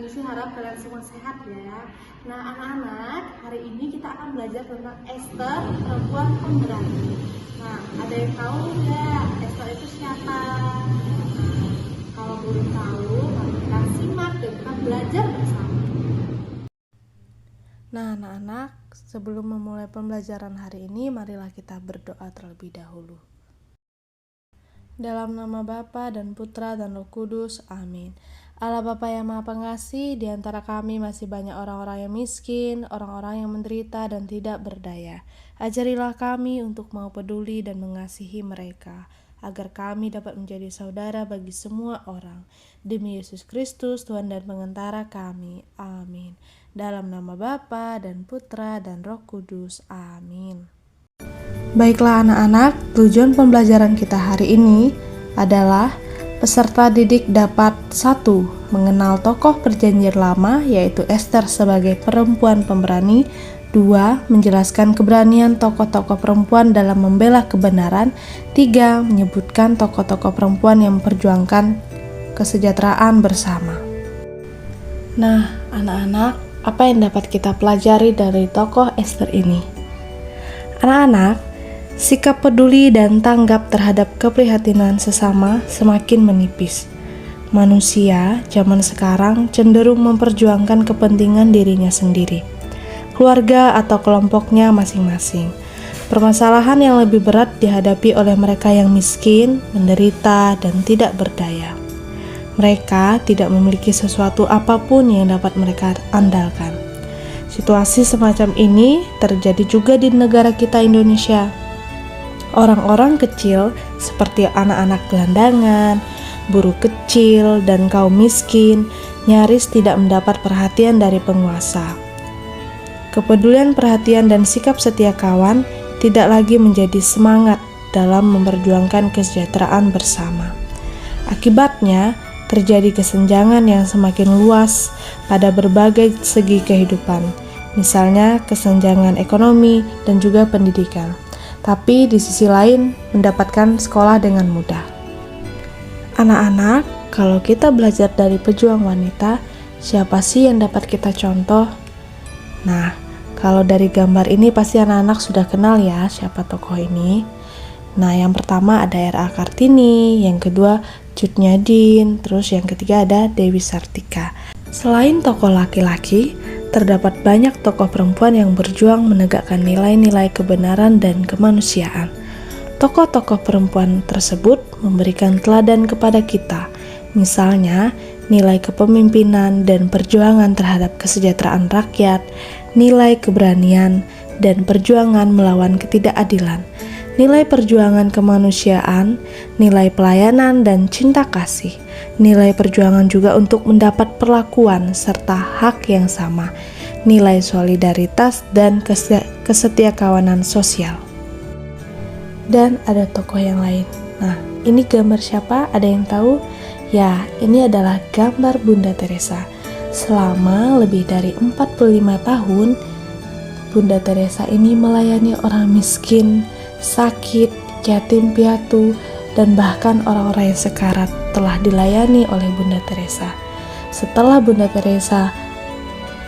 Sisi harap kalian semua sehat ya. Nah anak-anak, hari ini kita akan belajar tentang Ester, perempuan pemberani. Nah, ada yang tahu nggak Ester itu siapa? Kalau belum tahu, mari kita simak dan kita belajar bersama. Nah anak-anak, sebelum memulai pembelajaran hari ini, marilah kita berdoa terlebih dahulu. Dalam nama Bapa dan Putra dan Roh Kudus, amin. Allah Bapa yang Maha Pengasih, di antara kami masih banyak orang-orang yang miskin, orang-orang yang menderita dan tidak berdaya. Ajarilah kami untuk mau peduli dan mengasihi mereka, agar kami dapat menjadi saudara bagi semua orang. Demi Yesus Kristus, Tuhan dan Pengantara kami, amin. Dalam nama Bapa dan Putra dan Roh Kudus, amin. Baiklah anak-anak, tujuan pembelajaran kita hari ini adalah peserta didik dapat 1. Mengenal tokoh perjanjian lama yaitu Ester sebagai perempuan pemberani. 2. Menjelaskan keberanian tokoh-tokoh perempuan dalam membela kebenaran. 3. Menyebutkan tokoh-tokoh perempuan yang memperjuangkan kesejahteraan bersama. Nah anak-anak, apa yang dapat kita pelajari dari tokoh Ester ini? Anak-anak, sikap peduli dan tanggap terhadap keprihatinan sesama semakin menipis. Manusia zaman sekarang cenderung memperjuangkan kepentingan dirinya sendiri, keluarga atau kelompoknya masing-masing. Permasalahan yang lebih berat dihadapi oleh mereka yang miskin, menderita, dan tidak berdaya. Mereka tidak memiliki sesuatu apapun yang dapat mereka andalkan. Situasi semacam ini terjadi juga di negara kita Indonesia. Orang-orang kecil seperti anak-anak gelandangan, buruh kecil, dan kaum miskin nyaris tidak mendapat perhatian dari penguasa. Kepedulian, perhatian, dan sikap setia kawan tidak lagi menjadi semangat dalam memperjuangkan kesejahteraan bersama. Akibatnya, terjadi kesenjangan yang semakin luas pada berbagai segi kehidupan, misalnya kesenjangan ekonomi dan juga pendidikan. Tapi di sisi lain mendapatkan sekolah dengan mudah. Anak-anak, kalau kita belajar dari pejuang wanita, siapa sih yang dapat kita contoh? Nah, kalau dari gambar ini pasti anak-anak sudah kenal ya siapa tokoh ini. Nah, yang pertama ada R.A. Kartini, yang kedua Cut Nyadin, terus yang ketiga ada Dewi Sartika. Selain tokoh laki-laki, terdapat banyak tokoh perempuan yang berjuang menegakkan nilai-nilai kebenaran dan kemanusiaan. Tokoh-tokoh perempuan tersebut memberikan teladan kepada kita, misalnya nilai kepemimpinan dan perjuangan terhadap kesejahteraan rakyat, nilai keberanian dan perjuangan melawan ketidakadilan, nilai perjuangan kemanusiaan, nilai pelayanan dan cinta kasih, nilai perjuangan juga untuk mendapat perlakuan serta hak yang sama, nilai solidaritas dan kesetiakawanan sosial. Dan ada tokoh yang lain. Nah, ini gambar siapa? Ada yang tahu? Ya, ini adalah gambar Bunda Teresa. Selama lebih dari 45 tahun, Bunda Teresa ini melayani orang miskin, sakit, yatim piatu, dan bahkan orang-orang yang sekarat telah dilayani oleh Bunda Teresa. Setelah Bunda Teresa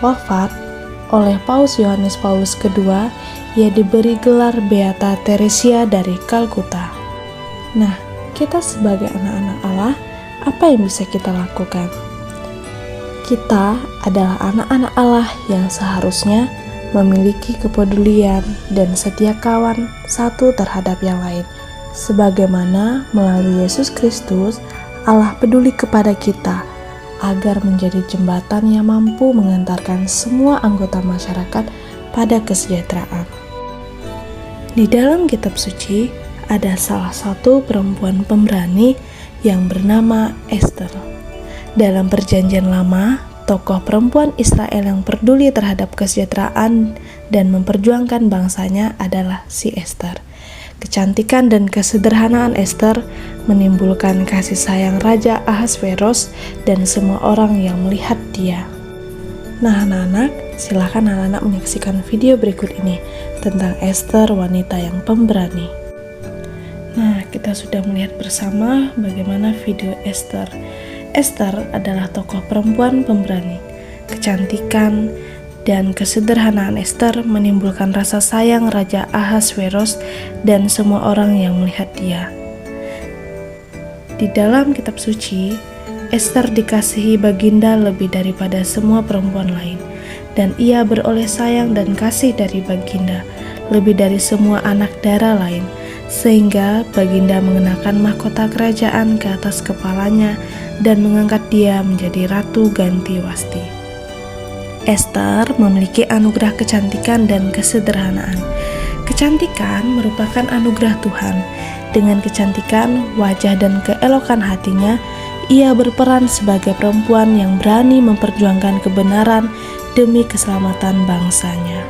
wafat oleh Paus Yohanes Paulus II, ia diberi gelar Beata Teresia dari Kalkuta. Nah, kita sebagai anak-anak Allah, apa yang bisa kita lakukan? Kita adalah anak-anak Allah yang seharusnya memiliki kepedulian dan setia kawan satu terhadap yang lain. Sebagaimana melalui Yesus Kristus, Allah peduli kepada kita agar menjadi jembatan yang mampu mengantarkan semua anggota masyarakat pada kesejahteraan. Di dalam kitab suci ada salah satu perempuan pemberani yang bernama Ester. Dalam perjanjian lama, tokoh perempuan Israel yang peduli terhadap kesejahteraan dan memperjuangkan bangsanya adalah si Ester. Kecantikan dan kesederhanaan Ester menimbulkan kasih sayang Raja Ahasveros dan semua orang yang melihat dia. Nah anak-anak, silakan anak-anak menyaksikan video berikut ini tentang Ester, wanita yang pemberani. Nah, kita sudah melihat bersama bagaimana video Ester. Ester adalah tokoh perempuan pemberani. kecantikan, dan kesederhanaan Ester menimbulkan rasa sayang Raja Ahasveros dan semua orang yang melihat dia. Di dalam kitab suci, Ester dikasihi Baginda lebih daripada semua perempuan lain, dan ia beroleh sayang dan kasih dari Baginda lebih dari semua anak dara lain, sehingga Baginda mengenakan mahkota kerajaan ke atas kepalanya dan mengangkat dia menjadi ratu ganti Wasti. Ester memiliki anugerah kecantikan dan kesederhanaan. Kecantikan merupakan anugerah Tuhan. Dengan kecantikan, wajah dan keelokan hatinya, ia berperan sebagai perempuan yang berani memperjuangkan kebenaran demi keselamatan bangsanya.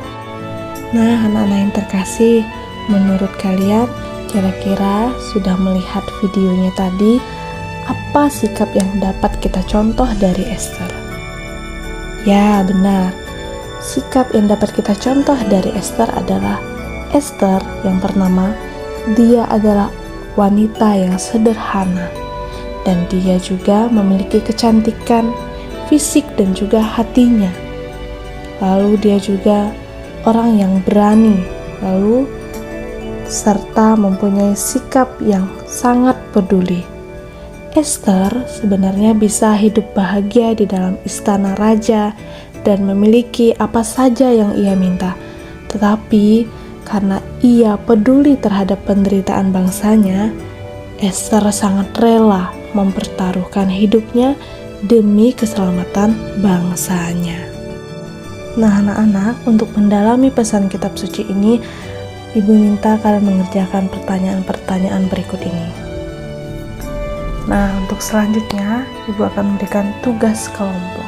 Nah, anak-anak yang terkasih, menurut kalian kira-kira sudah melihat videonya tadi, apa sikap yang dapat kita contoh dari Ester? Ya, benar. Sikap yang dapat kita contoh dari Ester adalah Ester yang pertama, dia adalah wanita yang sederhana, dan dia juga memiliki kecantikan fisik dan juga hatinya. Lalu dia juga orang yang berani, lalu serta mempunyai sikap yang sangat peduli. Ester sebenarnya bisa hidup bahagia di dalam istana raja dan memiliki apa saja yang ia minta, tetapi karena ia peduli terhadap penderitaan bangsanya, Ester sangat rela mempertaruhkan hidupnya demi keselamatan bangsanya. Nah, anak-anak, untuk mendalami pesan kitab suci ini, Ibu minta kalian mengerjakan pertanyaan-pertanyaan berikut ini. Nah, untuk selanjutnya, Ibu akan memberikan tugas kelompok.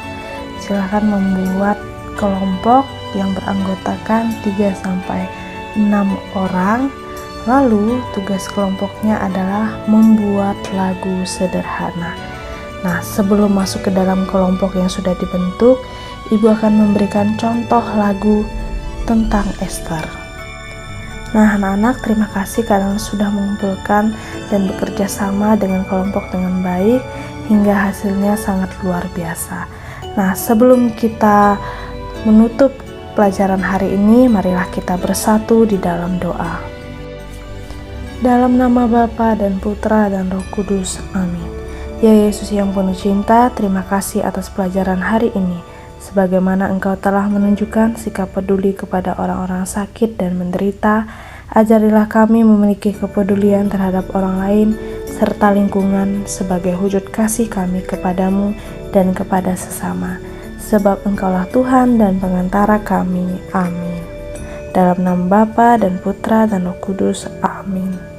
Silakan membuat kelompok yang beranggotakan 3-6 orang. Lalu tugas kelompoknya adalah membuat lagu sederhana. Nah, sebelum masuk ke dalam kelompok yang sudah dibentuk, Ibu akan memberikan contoh lagu tentang Ester. Nah, anak-anak, terima kasih kalian sudah mengumpulkan dan bekerja sama dengan kelompok dengan baik hingga hasilnya sangat luar biasa. Nah, sebelum kita menutup pelajaran hari ini, marilah kita bersatu di dalam doa. Dalam nama Bapa dan Putra dan Roh Kudus, amin. Ya Yesus yang penuh cinta, terima kasih atas pelajaran hari ini. Sebagaimana Engkau telah menunjukkan sikap peduli kepada orang-orang sakit dan menderita, ajarilah kami memiliki kepedulian terhadap orang lain serta lingkungan sebagai wujud kasih kami kepadamu dan kepada sesama. Sebab Engkaulah Tuhan dan pengantara kami. Amin. Dalam nama Bapa dan Putra dan Roh Kudus. Amin.